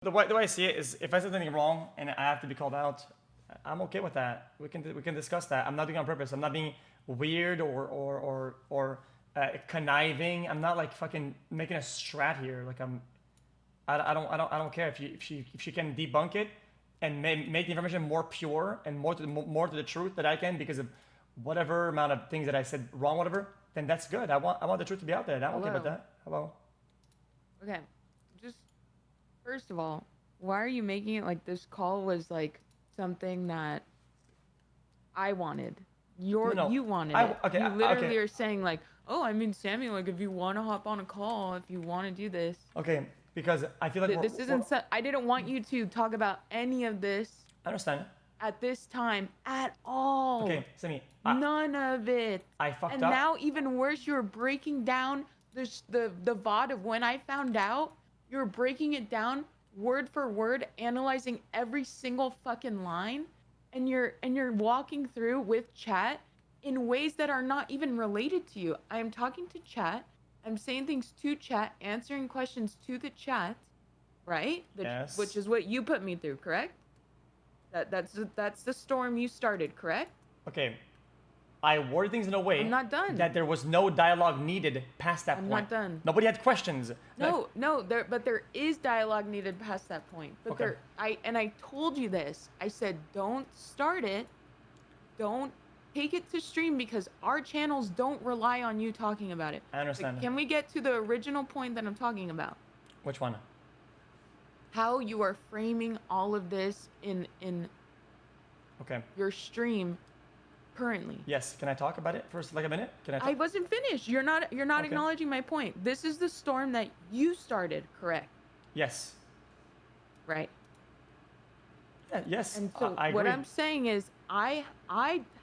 The way I see it is, if I said something wrong and I have to be called out, I'm okay with that. We can discuss that. I'm not doing it on purpose. I'm not being weird or conniving. I'm not like fucking making a strat here. Like I don't care if she can debunk it and make the information more pure and more to the truth that I can because of whatever amount of things that I said wrong, whatever. Then that's good. I want the truth to be out there. I'm okay with that. Hello. Okay, just first of all, why are you making it like this call was like something that I wanted? You wanted it. Okay, you literally are saying like, oh, I mean, Sammy, like if you want to hop on a call, if you want to do this. Okay, because I feel like this isn't. I didn't want you to talk about any of this. I understand. At this time, at all. Okay, Sammy. None of it. I fucked up. And now, even worse, you're breaking down the VOD of when I found out. You're breaking it down word for word, analyzing every single fucking line, and you're walking through with chat in ways that are not even related to you. I am talking to chat. I'm saying things to chat, answering questions to the chat, right? Yes. Which is what you put me through, correct? That's the storm you started, correct? Okay. I worded things in a way I'm not done. that there was no dialogue needed past that point. I'm not done. Nobody had questions. No, there is dialogue needed past that point. But okay. I told you this. I said don't start it. Don't take it to stream because our channels don't rely on you talking about it. I understand. Can we get to the original point that I'm talking about? Which one? How you are framing all of this in okay. your stream currently. Yes. Can I talk about it for like a minute? Can I? I wasn't finished. You're not okay. acknowledging my point. This is the storm that you started, correct? Yes. Right. Yeah, yes. And so I what agree. I'm saying is I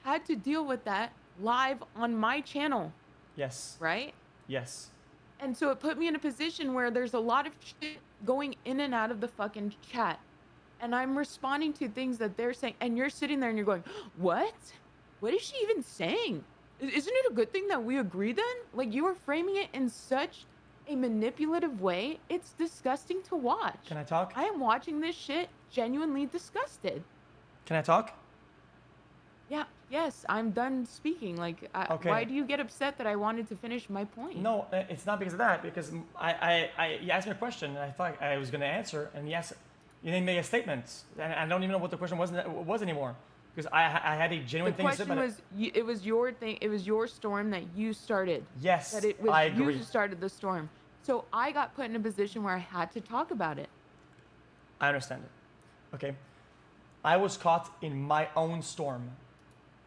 had to deal with that live on my channel. Yes. Right? Yes. And so it put me in a position where there's a lot of shit going in and out of the fucking chat. And I'm responding to things that they're saying. And you're sitting there and you're going, what? What is she even saying? Isn't it a good thing that we agree then? Like, you were framing it in such a manipulative way. It's disgusting to watch. Can I talk? I am watching this shit genuinely disgusted. Can I talk? Yeah, yes, I'm done speaking. Like, okay. Why do you get upset that I wanted to finish my point? No, it's not because of that. Because you asked me a question, and I thought I was going to answer, and you didn't make a statement, and I don't even know what the question was anymore. Because I had a genuine thing to say about it. The question was, it was your thing. It was your storm that you started. Yes, that it was I agree. You who started the storm. So I got put in a position where I had to talk about it. I understand it. Okay. I was caught in my own storm.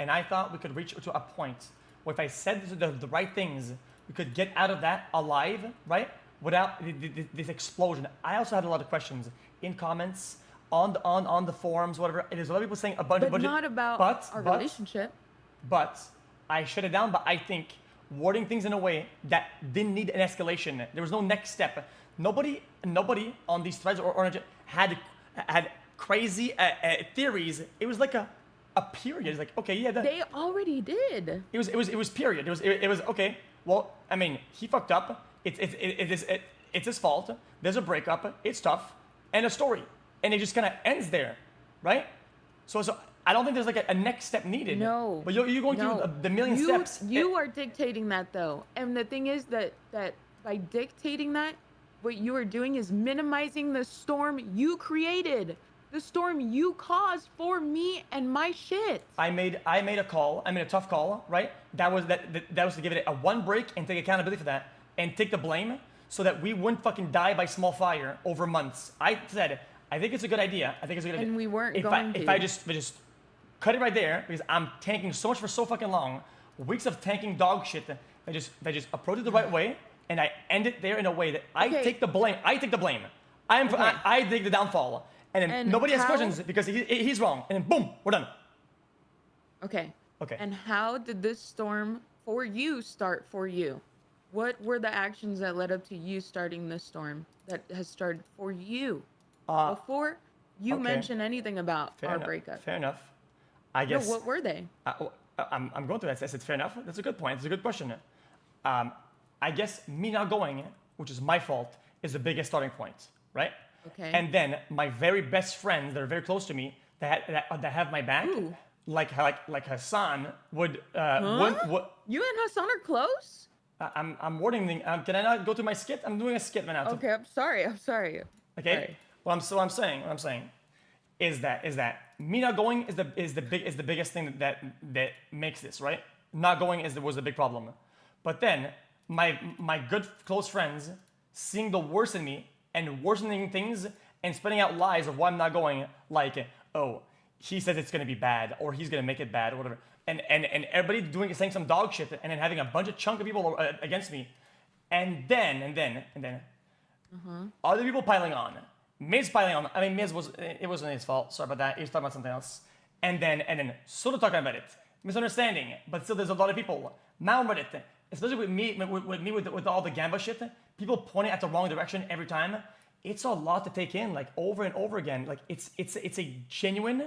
And I thought we could reach to a point where if I said the right things, we could get out of that alive, right? Without this explosion. I also had a lot of questions in comments, on the forums, whatever. And there's a lot of people saying a bunch but not about our relationship. But I shut it down. But I think wording things in a way that didn't need an escalation. There was no next step. Nobody on these threads or had crazy theories. It was like a period. It's like, okay, yeah. They already did. It was period. It was okay. Well, I mean, he fucked up. It's his fault. There's a breakup. It's tough. And a story. And it just kind of ends there, right? So I don't think there's like a next step needed. No. But you're going through the million steps. You are dictating that though. And the thing is that by dictating that, what you are doing is minimizing the storm you created. The storm you caused for me and my shit. I made a call. I made a tough call, right? That was to give it a one break and take accountability for that and take the blame so that we wouldn't fucking die by small fire over months. I said, I think it's a good idea. And we weren't if I just cut it right there because I'm tanking so much for so fucking long, weeks of tanking dog shit. I just approach it the right way and I end it there in a way that I take the blame. I take the blame. I take the downfall. And then nobody has questions because he's wrong. And then boom, we're done. Okay. Okay. And how did this storm for you start for you? What were the actions that led up to you starting this storm that has started for you? Before you mention anything about our breakup. Fair enough. I guess. No, what were they? I'm going to that. I said fair enough. That's a good point. It's a good question. I guess me not going, which is my fault, is the biggest starting point, right? Okay. And then my very best friends that are very close to me that have my back, Ooh. like Hassan would Huh? would You and Hassan are close? I'm warning them. Can I not go to my skit? I'm doing a skit right now. Okay, I'm sorry. I'm sorry. Okay. Sorry. What I'm saying is that me not going is the biggest thing that makes this right. Not going was the big problem, but then my good close friends seeing the worst in me and worsening things and spreading out lies of why I'm not going, like, oh, he says it's gonna be bad or he's gonna make it bad or whatever, and everybody saying some dog shit and then having a bunch of chunk of people against me, and then other people piling on. Miz piling on. I mean, it wasn't his fault. Sorry about that. He was talking about something else. And then sort of talking about it. Misunderstanding. But still, there's a lot of people mad with it. Especially with me, with all the Gamba shit. People pointing at the wrong direction every time. It's a lot to take in, like over and over again. Like it's a genuine,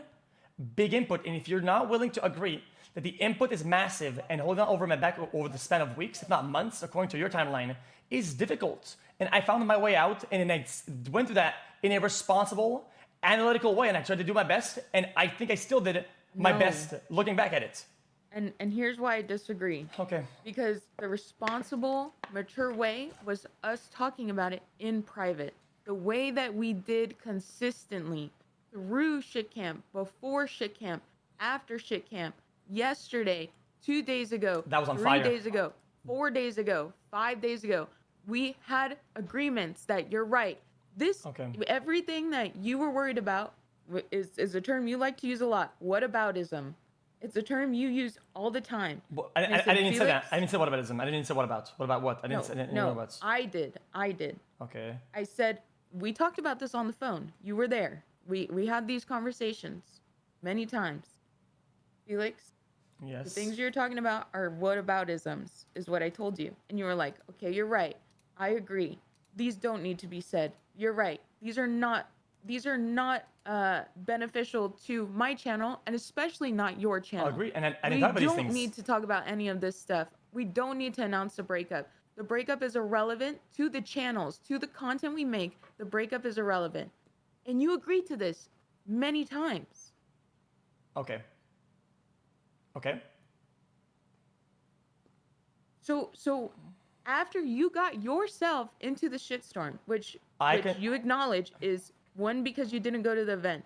big input. And if you're not willing to agree that the input is massive and holding on over my back over the span of weeks, if not months, according to your timeline, is difficult. And I found my way out, and then I went through that in a responsible, analytical way, and I tried to do my best, and I think I still did my best looking back at it. And here's why I disagree. Okay. Because the responsible, mature way was us talking about it in private. The way that we did consistently through shit camp, before shit camp, after shit camp, yesterday, 2 days ago, That was on 3 fire. days ago, 4 days ago, 5 days ago. We had agreements that you're right. Everything that you were worried about is a term you like to use a lot. Whataboutism. It's a term you use all the time. Well, I didn't say that. I didn't say whataboutism. I didn't say what about. What about what? I didn't know about. I did. Okay. I said, we talked about this on the phone. You were there. We had these conversations many times. Felix, Yes. the things you're talking about are whataboutisms, is what I told you. And you were like, okay, you're right. I agree. These don't need to be said. You're right. These are not beneficial to my channel, and especially not your channel. I agree. And I didn't talk about these things. We don't need to talk about any of this stuff. We don't need to announce the breakup. The breakup is irrelevant to the channels, to the content we make. The breakup is irrelevant. And you agreed to this many times. Okay. So after you got yourself into the shitstorm, which you acknowledge is one, because you didn't go to the event,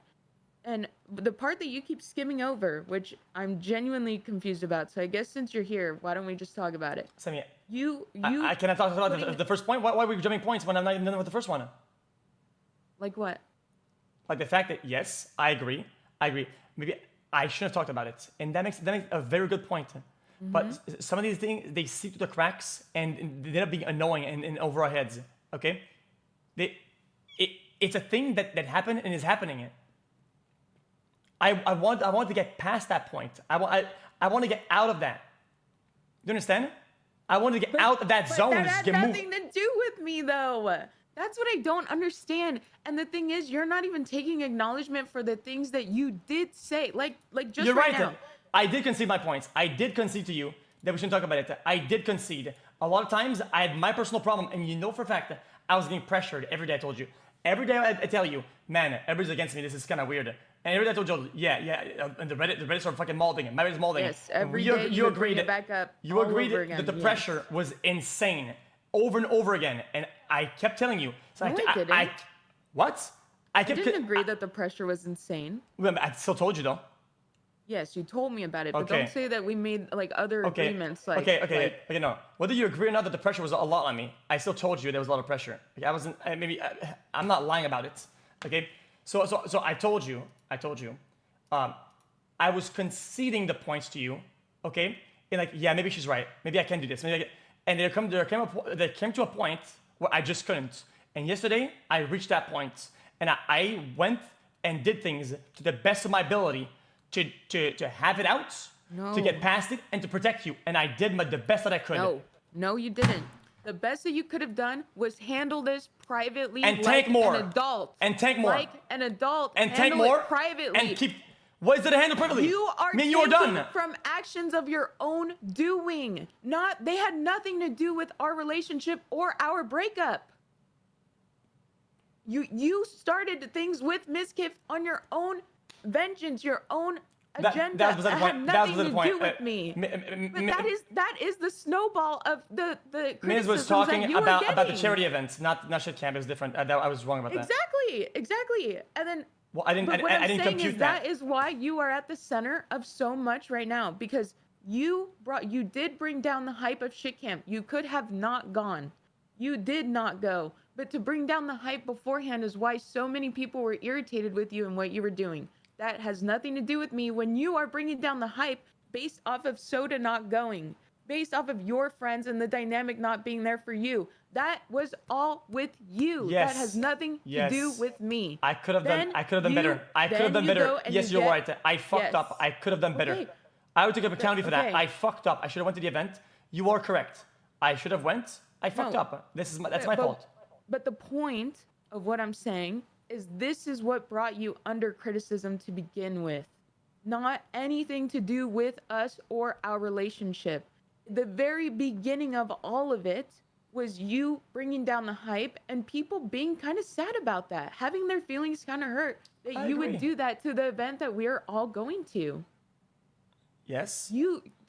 and the part that you keep skimming over, which I'm genuinely confused about. So I guess since you're here, why don't we just talk about it? Sammy, I cannot talk about the first point. Why are we jumping points when I'm not even done with the first one? Like what? Like the fact that yes, I agree. Maybe I shouldn't have talked about it, and that makes a very good point. Mm-hmm. But some of these things, they seep through the cracks and they end up being annoying and over our heads. Okay, it's a thing that happened and is happening. I want to get past that point. I want to get out of that. You understand? I want to get out of that zone. That had nothing to do with me, though. That's what I don't understand. And the thing is, you're not even taking acknowledgement for the things that you did say. Like just you're right right now. I did concede my points. I did concede to you that we shouldn't talk about it. I did concede. A lot of times, I had my personal problem, and you know for a fact that I was getting pressured every day. I told you. Every day I tell you, man, everybody's against me. This is kind of weird. And every day I told you, yeah. And the Reddit started fucking molding. My Reddit's molding. Yes, every day you agreed back up. You agreed that the pressure was insane over and over again, and I kept telling you. So no, I didn't. What? I didn't agree that the pressure was insane. I still told you though. Yes, you told me about it, but don't say that we made like other agreements. Like, okay, no. Whether you agree or not that the pressure was a lot on me, I still told you there was a lot of pressure. Like, I'm not lying about it. Okay, so I told you, I was conceding the points to you. Okay, and like, yeah, maybe she's right. Maybe I can do this. And there came to a point where I just couldn't. And yesterday I reached that point, and I went and did things to the best of my ability to have it out, to get past it, and to protect you. And I did the best that I could. No, you didn't. The best that you could have done was handle this privately and like take more. An adult. And take more. Like an adult. And handle take more. It privately. And keep. What is it to handle privately? You are done from actions of your own doing. They had nothing to do with our relationship or our breakup. You started things with Mizkif on your own vengeance, your own agenda. That was the That point. had That was nothing the to point. do with me. But that is the snowball of the Miz criticisms was talking that you about were the getting. charity events, not shit camp. It was different. I was wrong about that. Exactly. And then Well, I didn't. but what I I'm didn't saying compute is that. that is why you are at the center of so much right now, because you did bring down the hype of shit camp. You could have not gone. You did not go. But to bring down the hype beforehand is why so many people were irritated with you and what you were doing. That has nothing to do with me when you are bringing down the hype based off of Soda not going, based off of your friends and the dynamic not being there for you. That was all with you. Yes. That has nothing to do with me. I could have done. I could have done Then better. I could have then done you better. go and Yes, you you're get- right. I fucked Yes. up. I could have done better. Okay. I would take accountability for that. Okay. I fucked up. I should have went to the event. You are correct. I should have went. I fucked No. up. That's my fault. But the point of what I'm saying is this is what brought you under criticism to begin with. Not anything to do with us or our relationship. The very beginning of all of it was you bringing down the hype and people being kind of sad about that, having their feelings kind of hurt that I you agree. would do that to the event that we're all going to. Yes.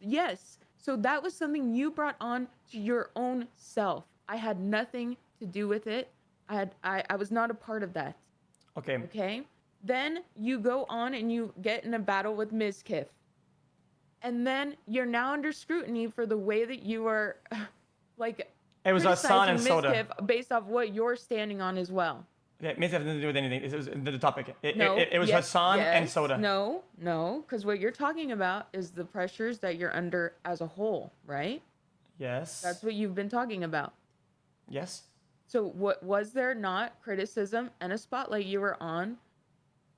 Yes. So that was something you brought on to your own self. I had nothing to do with it. I was not a part of that. Okay. Okay. Then you go on and you get in a battle with Mizkif. And then you're now under scrutiny for the way that you are like It was Hassan and criticizing Soda. Mizkif based off what you're standing on as well. Yeah, it has nothing to do with anything. It was the topic. No, It was yes, Hassan and yes. Soda. No, because what you're talking about is the pressures that you're under as a whole, right? Yes. That's what you've been talking about. Yes. So what was there not criticism and a spotlight you were on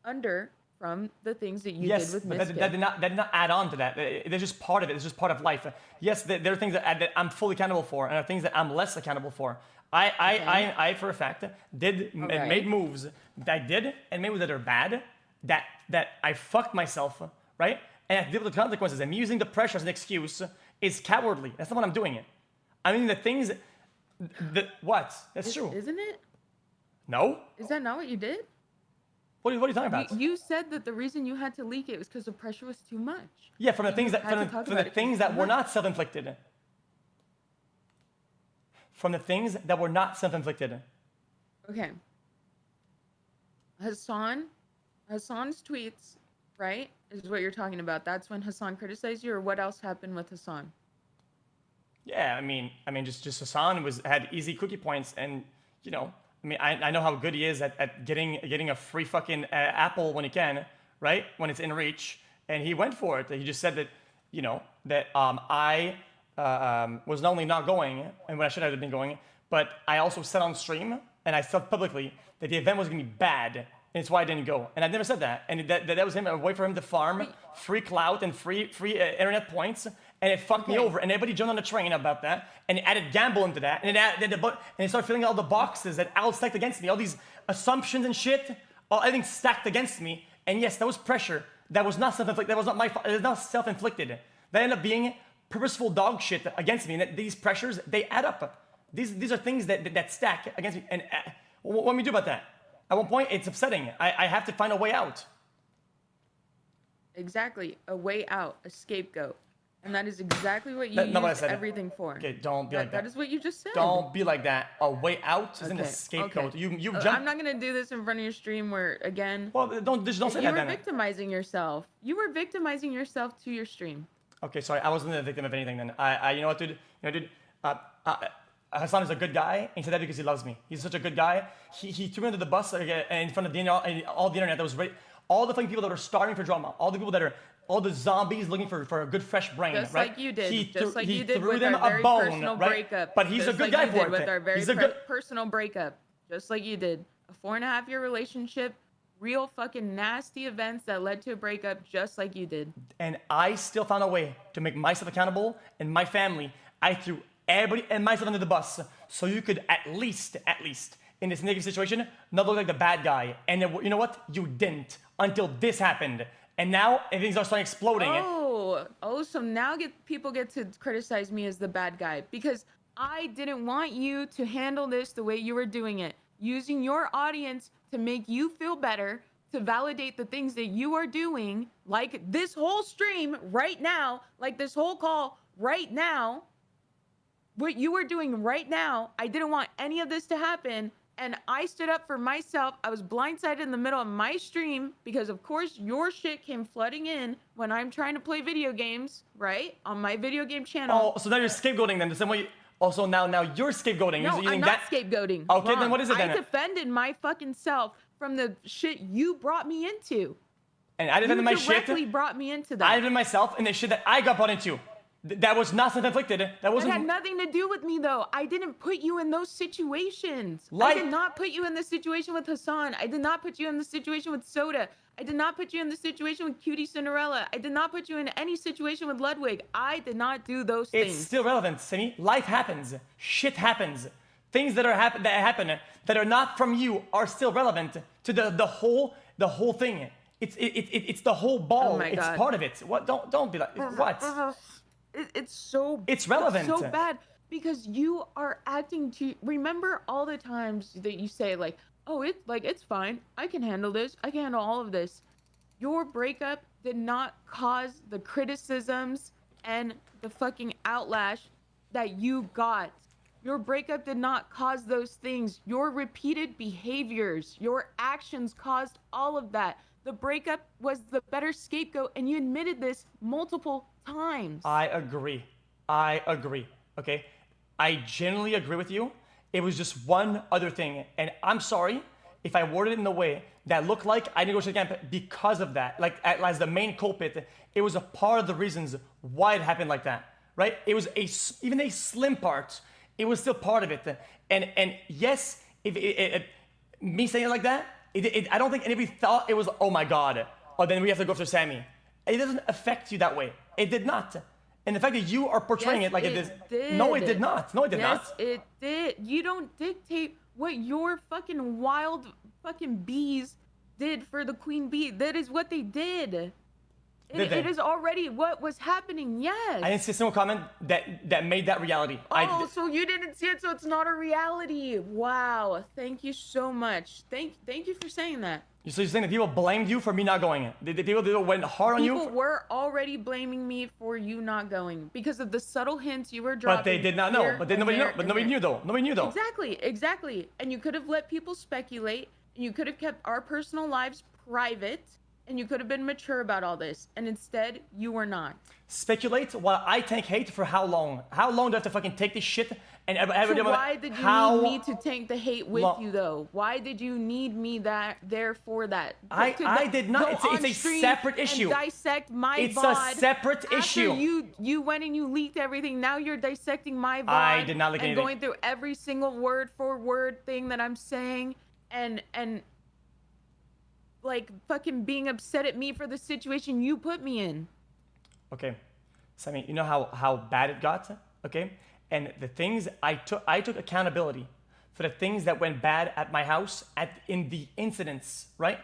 under from the things that you Yes, did with but Mizkif? that did not add on to that. It's just part of it. It's just part of life. Yes, there are things that I'm fully accountable for, and there are things that I'm less accountable for. I for a fact made moves that I did and made moves that are bad, that I fucked myself, right? And I have to deal with the consequences. And me using the pressure as an excuse is cowardly. That's not what I'm doing. I mean, the things, what? That's true. Isn't it? No? Is that not what you did? What are you talking about? You said that the reason you had to leak it was because the pressure was too much. Yeah, from the things that had to talk from about the it. things that were not self-inflicted. From the things that were not self-inflicted. Okay. Hassan's tweets, right, is what you're talking about. That's when Hassan criticized you, or what else happened with Hassan? Yeah, I mean, just Hassan had easy cookie points, and you know, I mean, I know how good he is at getting a free fucking apple when he can, right? When it's in reach, and he went for it. He just said that, you know, that I was not only not going, and when I should have been going, but I also said on stream, and I said publicly that the event was gonna be bad, and it's why I didn't go. And I never said that. And that was him, a way for him to farm free clout and free internet points, and it fucked me over. And everybody jumped on the train about that, and it added gamble into that, and it started filling all the boxes that all stacked against me, all these assumptions and shit, everything stacked against me. And yes, that was pressure. That was not self-inflicted. That was not my fault. It was not self-inflicted. That ended up being purposeful dog shit against me. And these pressures, they add up. These are things that stack against me. And what do we do about that? At one point, it's upsetting. I have to find a way out. Exactly. A way out, a scapegoat. And that is exactly what you Not what I used said. everything for. Okay, don't be like that. That is what you just said. Don't be like that. A way out isn't a Okay, scapegoat. okay. You jump. I'm not gonna do this in front of your stream where again. Well, don't say you that were then. victimizing yourself. You were victimizing yourself to your stream. Okay, sorry, I wasn't a victim of anything then. You know what, dude? Hassan is a good guy, and he said that because he loves me. He's such a good guy. He threw me under the bus in front of all the internet. That was ready. All the fucking people that are starving for drama. All the people that are, all the zombies looking for a good fresh brain. Just right? like you did. He Just like he you did threw with them our a very bone, personal right? breakup. But he's Just a good like guy you for did it. with our very He's a good. personal breakup. Just like you did. A 4.5-year relationship. Real fucking nasty events that led to a breakup, just like you did. And I still found a way to make myself accountable and my family. I threw everybody and myself under the bus so you could at least, in this negative situation, not look like the bad guy. And then, you know what? You didn't until this happened. And now things are starting exploding. So now people get to criticize me as the bad guy because I didn't want you to handle this the way you were doing it. using your audience to make you feel better, to validate the things that you are doing, like this whole stream right now, like this whole call right now, what you are doing right now. I didn't want any of this to happen. And I stood up for myself. I was blindsided in the middle of my stream because, of course, your shit came flooding in when I'm trying to play video games, right? On my video game channel. Oh, so now you're scapegoating them the same way. Also, now you're scapegoating. No, You're using I'm not that. scapegoating. Okay, Wrong. then what is it then? I defended my fucking self from the shit you brought me into. And I defended my shit. You directly brought me into that. I defended myself and the shit that I got brought into. That was not self-inflicted. That wasn't. It had nothing to do with me, though. I didn't put you in those situations. Like, I did not put you in the situation with Hassan. I did not put you in the situation with Soda. I did not put you in the situation with Cutie Cinderella. I did not put you in any situation with Ludwig. I did not do those things. It's still relevant, Simi. Life happens. Shit happens. Things that happen that are not from you are still relevant to the whole thing. It's the whole ball. Oh my it's God. part of it. What? Don't be like what? It's relevant. It's so bad because you are acting to. Remember all the times that you say like, "Oh, it's fine. I can handle this. I can handle all of this." Your breakup did not cause the criticisms and the fucking outlash that you got. Your breakup did not cause those things. Your repeated behaviors, your actions caused all of that. The breakup was the better scapegoat, and you admitted this multiple times. I agree. Okay? I genuinely agree with you. It was just one other thing. And I'm sorry if I worded it in a way that looked like I didn't go to the camp because of that. Like, as the main culprit, it was a part of the reasons why it happened like that, right? It was even a slim part. It was still part of it. And yes, me saying it like that, I don't think anybody thought it was, oh my God, oh, then we have to go after Sammy. It doesn't affect you that way. It did not. And the fact that you are portraying it like it is. Did. No, it did not. No, it did not. Yes, it did. You don't dictate what your fucking wild fucking bees did for the queen bee. That is what they did. It is already what was happening, yes. I didn't see a single comment that made that reality. Oh, so you didn't see it, so it's not a reality. Wow. Thank you so much. Thank you for saying that. So you're saying that people blamed you for me not going? The people went hard on you? People were already blaming me for you not going because of the subtle hints you were dropping. But they did not know. But nobody knew. But nobody knew though. Nobody knew though. Exactly. And you could have let people speculate, and you could have kept our personal lives private, and you could have been mature about all this. And instead, you were not. Speculate while I tank hate for how long? How long do I have to fucking take this shit and So why did you need me to tank the hate with you though? Why did you need me there for that? I did not. It's a separate issue. And dissect my VOD. It's a separate issue. You went and you leaked everything. Now you're dissecting my VOD. I did not leak anything. And going through every single word for word thing that I'm saying, and like fucking being upset at me for the situation you put me in. Okay, Sammy, you know how bad it got, okay? And the things I took accountability for the things that went bad at my house in the incidents, right?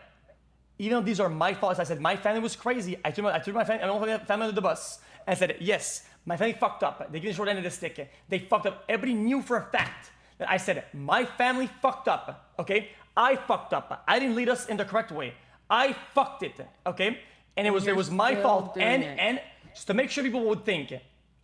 Even though these are my faults, I said my family was crazy. I threw my family under the bus and I said, yes, my family fucked up. They gave me the short end of the stick. They fucked up. Everybody knew for a fact that I said my family fucked up, okay? I fucked up. I didn't lead us in the correct way. I fucked it, okay? And it was my fault. And just to make sure people would think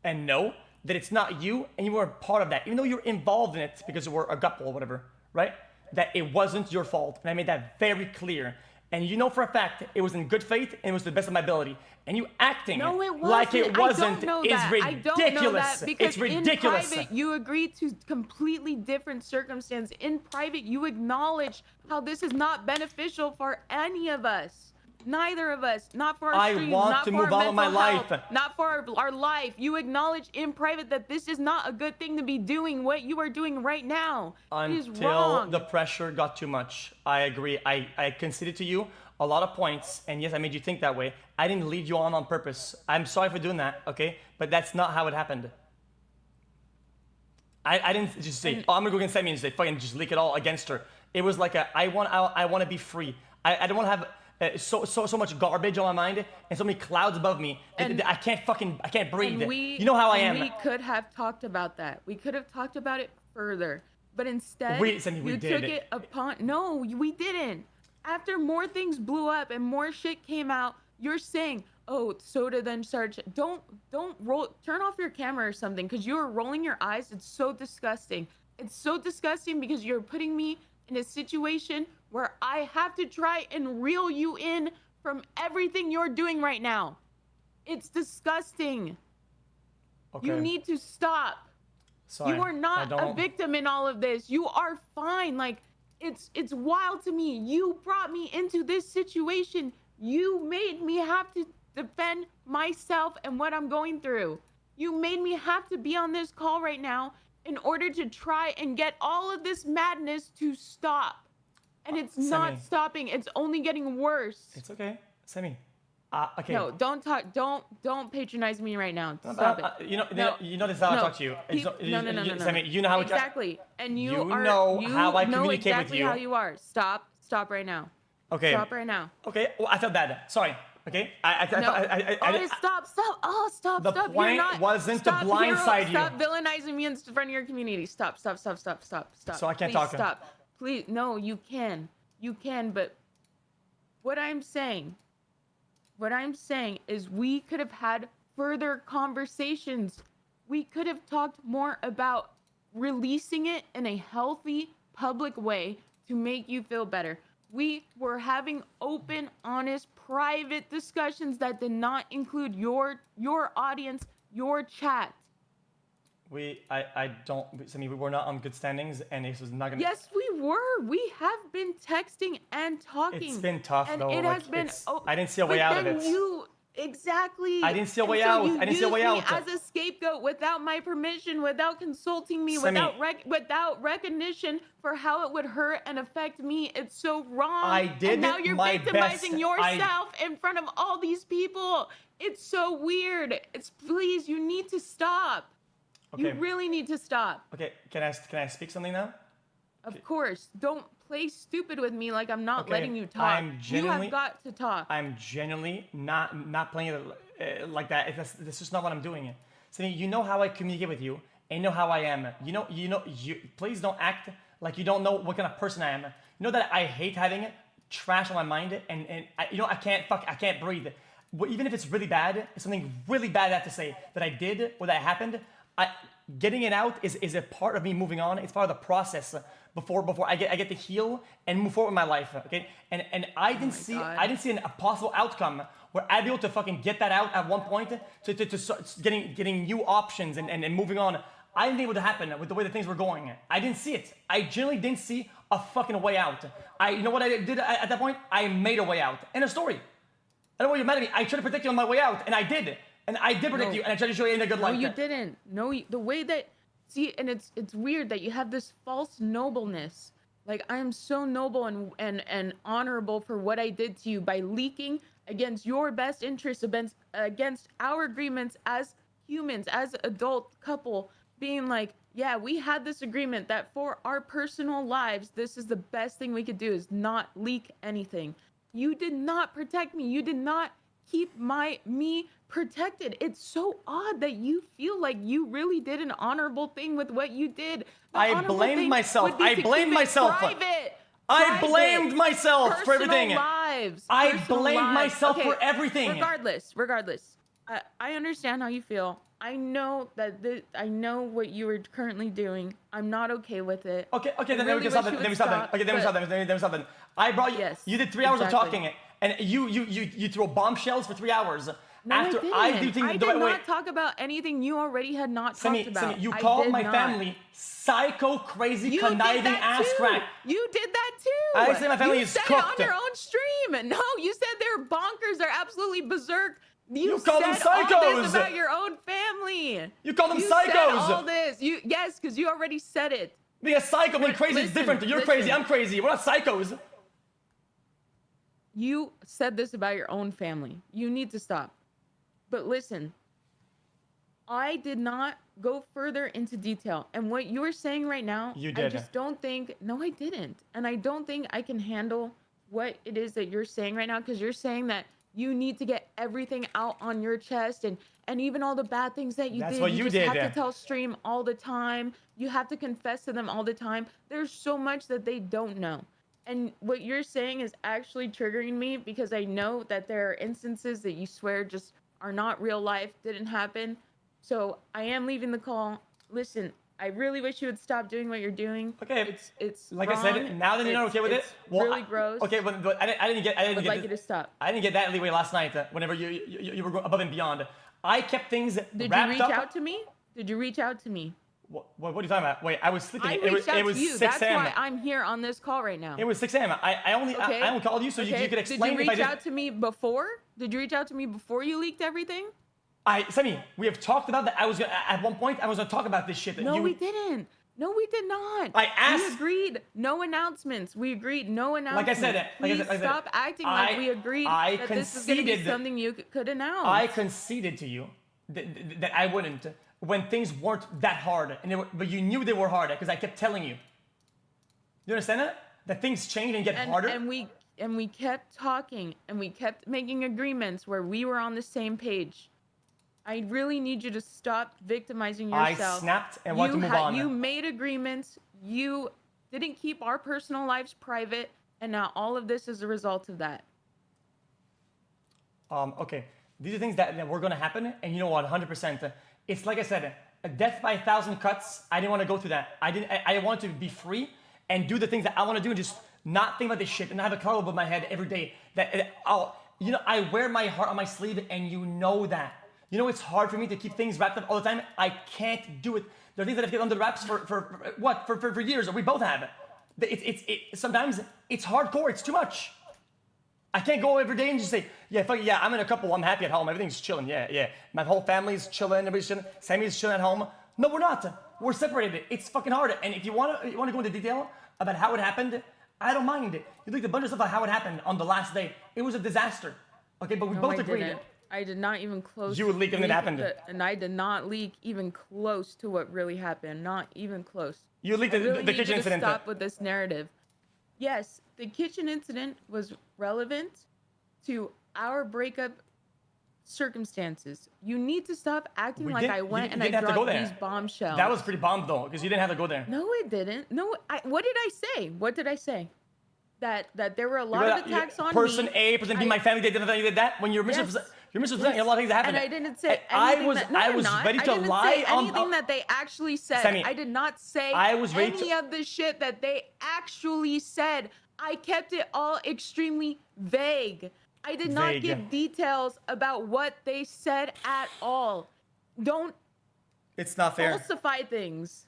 and know that it's not you and you weren't part of that, even though you're involved in it because we're a couple or whatever, right? That it wasn't your fault. And I made that very clear. And you know for a fact it was in good faith and it was to the best of my ability. And you acting like it wasn't is ridiculous. I don't know that because it's ridiculous. In private, you agreed to completely different circumstances. In private, you acknowledge how this is not beneficial for any of us. Neither of us. Not for our streams, not for our mental health, not for our life. You acknowledge in private that this is not a good thing to be doing what you are doing right now. It is wrong. Until the pressure got too much. I agree. I conceded to you a lot of points, and yes, I made you think that way. I didn't lead you on purpose. I'm sorry for doing that, okay? But that's not how it happened. I didn't just say, oh, I'm gonna go against Sammy and say, fucking just leak it all against her. It was like I want to be free. I don't want to have so much garbage on my mind and so many clouds above me. I can't breathe. You know how I am. We could have talked about that. We could have talked about it further. but instead Semi, we you did. took it upon. No, we didn't. After more things blew up and more shit came out, you're saying, "Oh, Soda then started." Don't roll. Turn off your camera or something, because you are rolling your eyes. It's so disgusting. It's so disgusting because you're putting me in a situation where I have to try and reel you in from everything you're doing right now. It's disgusting. Okay. You need to stop. Sorry, You are not a victim in all of this. You are fine. Like, it's wild to me. You brought me into this situation. You made me have to defend myself and what I'm going through. You made me have to be on this call right now in order to try and get all of this madness to stop. And it's not stopping. It's only getting worse. It's okay. Semi. Okay. No, don't talk. Don't patronize me right now. Stop it. You know this is how I talk to you. No. Semi, you know how exactly. And you know how I communicate exactly with you. How you are. Stop right now. Okay. Stop right now. Okay. Well, I felt bad. Sorry. Okay. Stop. The point wasn't to blindside you. Stop villainizing me in front of your community. Stop. So I can't Please talk. Stop. Please. No, you can. You can. But what I'm saying is we could have had further conversations. We could have talked more about releasing it in a healthy, public way to make you feel better. We were having open, honest, private discussions that did not include your audience, your chat. We were not on good standings, and this was not gonna. Yes, we were. We have been texting and talking. It's been tough, and though. It has been. I didn't see a way out of it. Exactly. I didn't see a way out. I didn't see a way out. As a scapegoat, without my permission, without consulting me, without recognition for how it would hurt and affect me. It's so wrong. I did and now you're my victimizing best. yourself in front of all these people. It's so weird. Please, you need to stop. Okay. You really need to stop. Okay, can I speak something now? Of course. Don't play stupid with me like I'm not letting you talk. You have got to talk. I'm genuinely not playing it like that. That's just not what I'm doing. So you know how I communicate with you, and you know how I am. You please don't act like you don't know what kind of person I am. You know that I hate having trash on my mind, and I can't breathe. Even if it's really bad, it's something really bad I have to say that I did or that happened. Getting it out is a part of me moving on. It's part of the process before I get to heal and move forward in my life. Okay, and I didn't see a possible outcome where I'd be able to fucking get that out at one point to start getting new options and moving on. I didn't think it would happen with the way that things were going. I didn't see it. I genuinely didn't see a fucking way out. You know what I did at that point? I made a way out. End of story. I don't know why you're mad at me. I tried to protect you on my way out, and I did. And I did protect you, and I tried to show you in a good light. No, you didn't. No, the way that... See, and it's weird that you have this false nobleness. Like, I am so noble and honorable for what I did to you by leaking against your best interests, against our agreements as humans, as adult couple, being like, yeah, we had this agreement that for our personal lives, this is the best thing we could do, is not leak anything. You did not protect me. You did not keep me protected. It's so odd that you feel like you really did an honorable thing with what you did. I blamed myself. I blamed myself for everything. I blamed myself for everything. Regardless, I understand how you feel. I know that I know what you are currently doing. I'm not okay with it. Okay, then we can stop. Then we stop. I brought you. Yes, you did 3 hours of talking, and you throw bombshells for 3 hours. No, after I do things I the right way. did not talk about anything you already had not talked about. Semi, you called my family psycho, crazy, conniving ass crack. You did that too. I say my family is cooked. You said it on your own stream. No, you said they're bonkers. They're absolutely berserk. You called them psychos. All this about your own family. You called them you psychos. Said all this. Yes, because you already said it. Being a psycho, being crazy is different. You're crazy. I'm crazy. We're not psychos. You said this about your own family. You need to stop. But listen, I did not go further into detail. And what you're saying right now, you did. I just don't think, no, I didn't. And I don't think I can handle what it is that you're saying right now, because you're saying that You need to get everything out on your chest, and even all the bad things that you That's did. what you you just did. have to tell stream all the time. You have to confess to them all the time. There's so much that they don't know. And what you're saying is actually triggering me because I know that there are instances that you swear just are not real life, didn't happen. So I am leaving the call. Listen, I really wish you would stop doing what you're doing. Okay. It's Like wrong. I said, now that you're not okay with it, It's really gross. Okay, but I didn't get. I would like you to stop. I didn't get that leeway last night. Whenever you were above and beyond, I kept things Did wrapped you reach up. out to me? Did you reach out to me? What are you talking about? Wait, I was sleeping. I It reached was out it was to you. 6 That's a.m. why I'm here on this call right now. It was 6 a.m. I only called you so you could explain. Did you if reach I out to me before? Did you reach out to me before you leaked everything? Sammy, we have talked about that. At one point I was gonna talk about this shit. No, we didn't. No, we did not. I asked. We agreed. No announcements. We agreed. No announcements. Like I said, Please stop acting like we agreed that this is going to be something you could announce. I conceded to you that I wouldn't when things weren't that hard, but you knew they were hard because I kept telling you. You understand that? That things change and get harder. And we kept talking and we kept making agreements where we were on the same page. I really need you to stop victimizing yourself. I snapped and wanted to move on. You made agreements. You didn't keep our personal lives private, and now all of this is a result of that. Okay, these are things that were going to happen, and you know what? 100%. It's like I said, a death by 1,000 cuts. I didn't want to go through that. I wanted to be free and do the things that I want to do, and just not think about this shit and not have a cloud above my head every day. I wear my heart on my sleeve, and you know that. You know, it's hard for me to keep things wrapped up all the time. I can't do it. There are things that I've kept under wraps for years, or we both have. Sometimes it's hardcore. It's too much. I can't go every day and just say, yeah, I'm in a couple. I'm happy at home. Everything's chilling. Yeah. My whole family's chilling. Everybody's chilling. Sammy's chilling at home. No, we're not. We're separated. It's fucking hard. And if you want to go into detail about how it happened, I don't mind. You leaked a bunch of stuff about how it happened on the last day. It was a disaster. Okay, but we both agreed. Didn't. I did not even close. You would leak and it happened. And I did not leak even close to what really happened. Not even close. You leaked the kitchen incident. Stop with this narrative. Yes, the kitchen incident was relevant to our breakup circumstances. You need to stop acting like I went and I dropped these bombshells. That was pretty bomb though, because you didn't have to go there. No, it didn't. No, what did I say? What did I say? That there were a lot of attacks on person me. A, person B, my family did that. When you're misrepresenting, a lot of things that happened. And I didn't say anything. I was ready to lie on anything that they actually said. Sammy, I did not say any of the shit that they actually said. I kept it all extremely vague. I did not give details about what they said at all. Don't. It's not fair. Falsify things.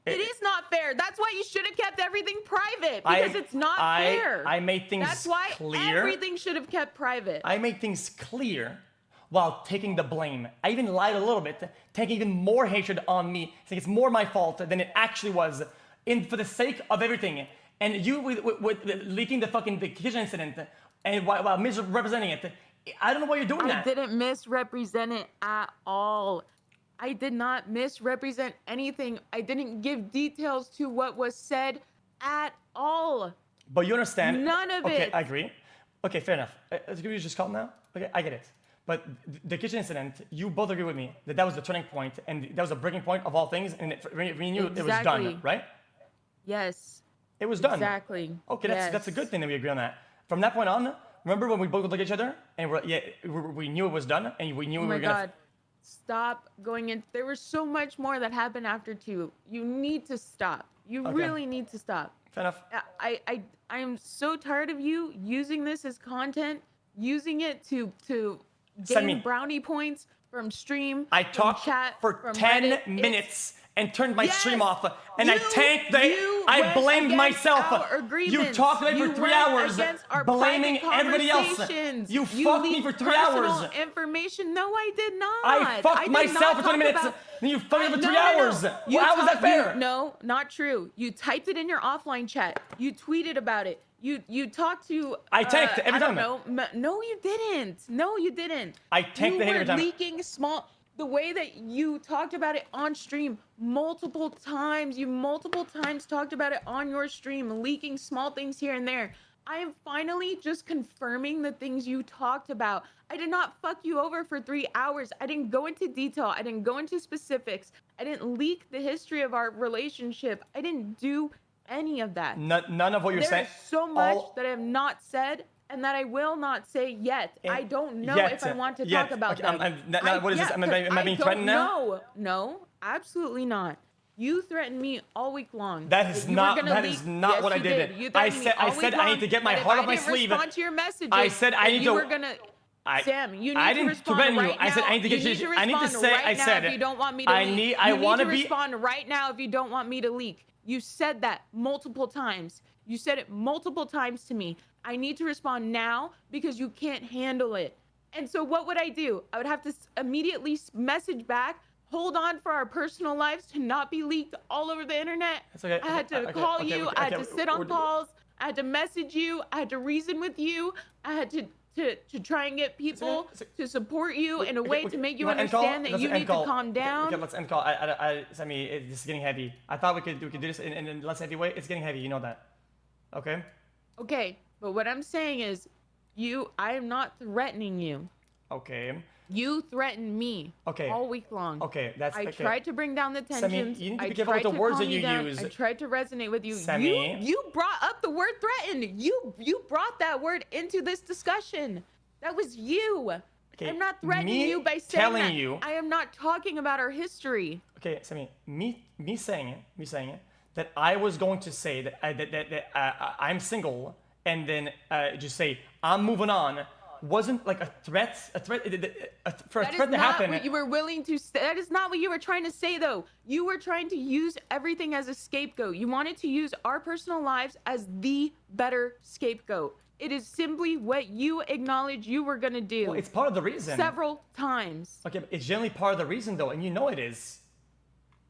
It is not fair. That's why you should have kept everything private, because it's not fair. I made things clear. That's why everything should have kept private. I made things clear while taking the blame. I even lied a little bit, taking even more hatred on me, saying it's more my fault than it actually was, for the sake of everything. And you with leaking the kitchen incident, and while misrepresenting it, I don't know why you're doing that. I didn't misrepresent it at all. I did not misrepresent anything. I didn't give details to what was said at all. But you understand. None of it. Okay, I agree. Okay, fair enough. Can we just calm now? Okay, I get it. But the kitchen incident, you both agree with me that was the turning point, and that was a breaking point of all things, and we knew it was done, right? Yes. It was done. Exactly. Okay, that's a good thing that we agree on that. From that point on, remember when we both looked at each other, and we knew it was done, and we knew we were gonna. Oh my God. Stop going in. There was so much more that happened after 2. You need to stop. You really need to stop. Fair enough. I am so tired of you using this as content, using it to gain brownie points from stream. I talked for 10 Reddit. minutes and turned my stream off, and I tanked I blamed myself. You talked to me for 3 hours, blaming everybody else. You fucked me for 3 hours. Information? No, I did not. I fucked myself for 20 minutes. Then you fucked me for 3 hours. How was that fair? No, not true. You typed it in your offline chat. You tweeted about it. You talked to. I tanked every time. No, you didn't. No, you didn't. I tanked the hate every time. You were leaking small. The way that you talked about it on stream multiple times, you multiple times talked about it on your stream, leaking small things here and there. I am finally just confirming the things you talked about. I did not fuck you over for 3 hours. I didn't go into detail. I didn't go into specifics. I didn't leak the history of our relationship. I didn't do any of that. None of what you're saying. There's so much that I have not said and that I will not say yet. I don't know if I want to talk about them. What is this? Am I being threatened now? No, absolutely not. You threatened me all week long. That is not what I did. I said I need to get my heart off my sleeve. Respond to your messages. I said I need to. You were gonna. Sam, you need to respond right now. I said I need to get you. I need to say. I said if you don't want me to leak. I want to respond right now if you don't want me to leak. You said that multiple times. You said it multiple times to me. I need to respond now because you can't handle it. And so what would I do? I would have to immediately message back. Hold on for our personal lives to not be leaked all over the internet. That's okay. I had to call you. I had to sit on calls. I had to message you. I had to reason with you. I had to try and get people to support you in a way to make you understand that you need to calm down. Okay, let's end call. Sammy, this is getting heavy. I thought we could do this in less heavy way. It's getting heavy. You know that. Okay. Okay, but what I'm saying is, I am not threatening you. Okay. You threatened me all week long. Okay, I tried to bring down the tensions. Sammy, you need to be careful with the words that you use. I tried to resonate with you. Sammy. You brought up the word threatened. You brought that word into this discussion. That was you. Okay, I'm not threatening you by saying that. You. I am not talking about our history. Okay, Sammy, me saying it, that I was going to say that I'm single, and then just say I'm moving on. Wasn't like a threat for a threat to happen. What you were willing to say. That is not what you were trying to say, though. You were trying to use everything as a scapegoat. You wanted to use our personal lives as the better scapegoat. It is simply what you acknowledge you were gonna do. Well, it's part of the reason. Several times. Okay, but it's generally part of the reason, though, and you know it is.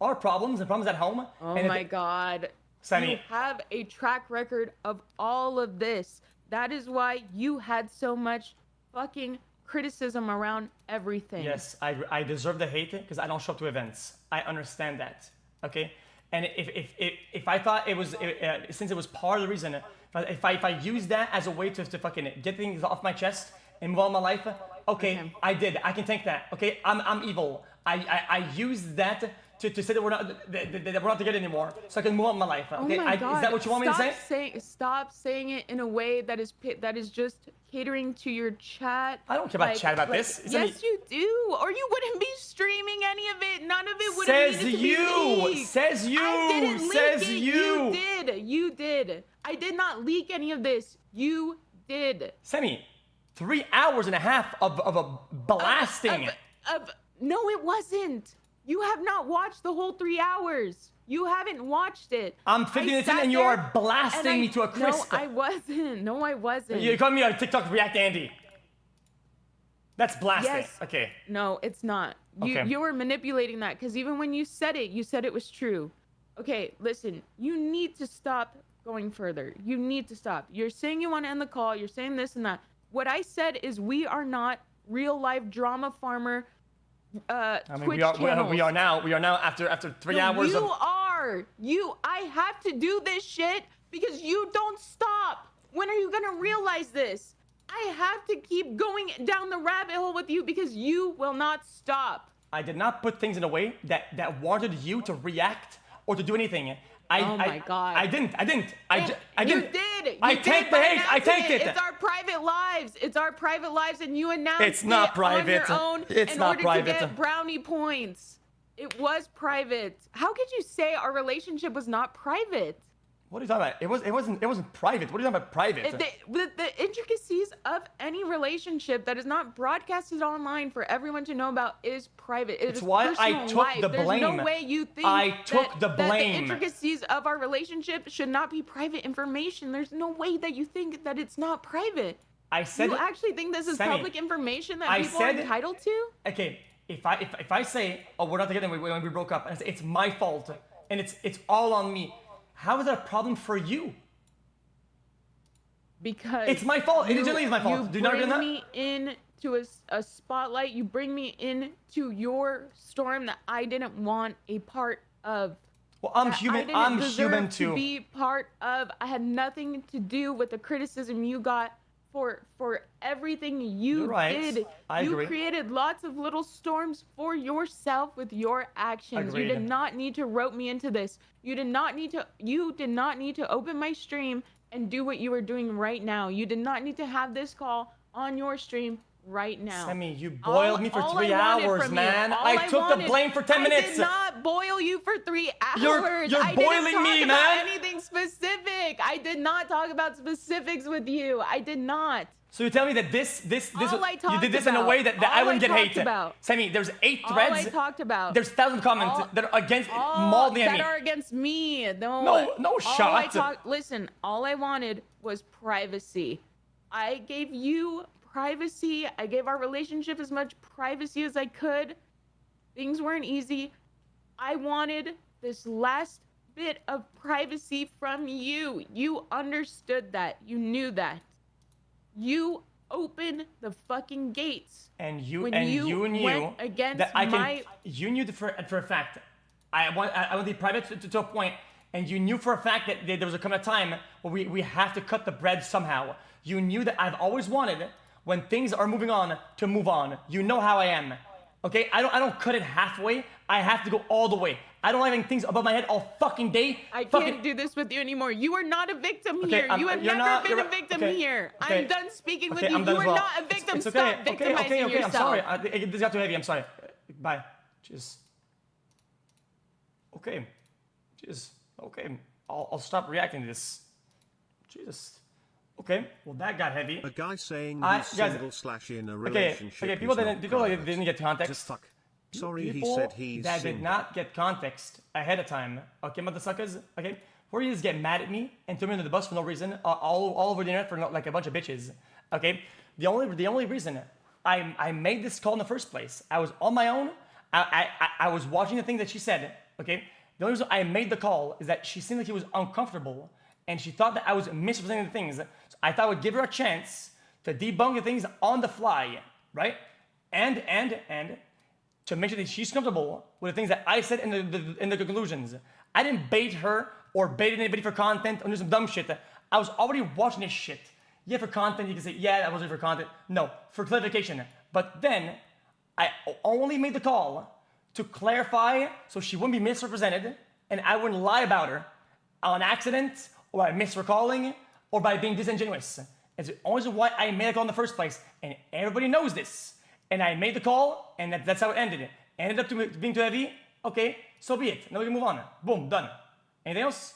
Our problems and problems at home. Oh my God. Sammy, you have a track record of all of this. That is why you had so much fucking criticism around everything. Yes, I deserve the hate because I don't show up to events. I understand that. Okay, and if I thought it was since it was part of the reason, if I use that as a way to fucking get things off my chest and move on my life, okay, I did. I can take that. Okay, I'm evil. I use that to say that we're not together anymore, so I can move on my life. Okay, oh my God. Is that what you want me to say? Stop saying it in a way that is just catering to your chat. I don't care about chat about this. Yes, you do, or you wouldn't be streaming any of it. None of it would have needed to be leaked. Says you. I didn't leak says it. you. You did. I did not leak any of this. You did. Sammy, 3 hours and a half of a blasting. No, it wasn't. You have not watched the whole 3 hours. You haven't watched it. I'm 50 minutes in and you are blasting me to a crisp. No, I wasn't. You called me on TikTok React Andy. That's blasting. Yes. Okay. No, it's not. You were manipulating that because even when you said it was true. Okay, listen. You need to stop going further. You need to stop. You're saying you want to end the call. You're saying this and that. What I said is we are not real life drama farmer. Twitch channels. We are now after 3 hours. I have to do this shit because you don't stop. When are you gonna realize this? I have to keep going down the rabbit hole with you because you will not stop. I did not put things in a way that wanted you to react or to do anything. Oh my God. I didn't. I didn't. You did. I take the hate. I take it. It's our private lives. It's our private lives, and you announced it's not private. On your own it's in not order private. to get brownie points. It was private. How could you say our relationship was not private? What are you talking about? It wasn't private. What are you talking about private? The intricacies of any relationship that is not broadcasted online for everyone to know about is private. It's why I took the blame. There's no way you think that the intricacies of our relationship should not be private information. There's no way that you think that it's not private. I said. You actually think this is public information that people are entitled to? Okay, if I say, oh, we're not together when we broke up, and it's my fault, and it's all on me. How is that a problem for you? Because it's my fault. It generally is my fault. Do you not bring me into a spotlight. You bring me into your storm that I didn't want a part of. Well, I'm that human. I didn't I'm deserve human to too. be part of. I had nothing to do with the criticism you got for everything you You're right. did. I You agree. created lots of little storms for yourself with your actions. You Agreed. did not need to rope me into this. You did not need to open my stream and do what you were doing right now. You did not need to have this call on your stream right now. Semi, you boiled me for 3 I wanted hours, from man. you, I took the blame for 10 minutes. I did not boil you for 3 hours. You're I boiling didn't talk me, about man. anything specific. I did not talk about specifics with you. I did not. So you tell me that this All I you talked did this in a about- way that I all wouldn't I get talked hate. about- Semi, there's 8 All threads. I talked about. There's 1,000 comments all- that are against all Maldi and that me. are against me. No shot. Listen, all I wanted was privacy. I gave you privacy. I gave our relationship as much privacy as I could. Things weren't easy. I wanted this last bit of privacy from you. You understood that. You knew that. You opened the fucking gates. And you when and you you knew went against that I my- can. You knew for a fact. I want to be private to a point, and you knew for a fact that there was a come a time where we have to cut the bread somehow. You knew that I've always wanted, when things are moving on, to move on. You know how I am. Okay, I don't cut it halfway. I have to go all the way. I don't like having things above my head all fucking day. I can't do this with you anymore. You are not a victim here. You have you're never not- been you're a right. victim Okay, here. okay. I'm done speaking with Okay, you. I'm done You as are well. not a victim. It's Stop okay. victimizing Okay, yourself. I'm sorry. This got too heavy. I'm sorry. Bye. Cheers. Okay. Jeez. Okay. I'll stop reacting to this. Jesus. Okay. Well, that got heavy. A guy saying Guys, he's single slash in a Okay. relationship. Okay. People is not didn't private. get context. Just fuck. Sorry, he People said he's that single. did not get context ahead of time. Okay, motherfuckers. Okay, where you just get mad at me and throw me under the bus for no reason, all over the internet for like a bunch of bitches. Okay, the only reason I made this call in the first place, I was on my own. I was watching the thing that she said. Okay, the only reason I made the call is that she seemed like she was uncomfortable and she thought that I was misrepresenting the things. So I thought I would give her a chance to debunk the things on the fly, right? And to make sure that she's comfortable with the things that I said in the conclusions. I didn't bait her or bait anybody for content or do some dumb shit. I was already watching this shit. Yeah, for content, you can say, yeah, that wasn't for content. No, for clarification. But then, I only made the call to clarify so she wouldn't be misrepresented and I wouldn't lie about her on accident or by misrecalling or by being disingenuous. It's the only reason why I made a call in the first place. And everybody knows this. And I made the call, and that's how it ended. Ended up being too heavy. Okay, so be it. Now we can move on. Boom, done. Anything else?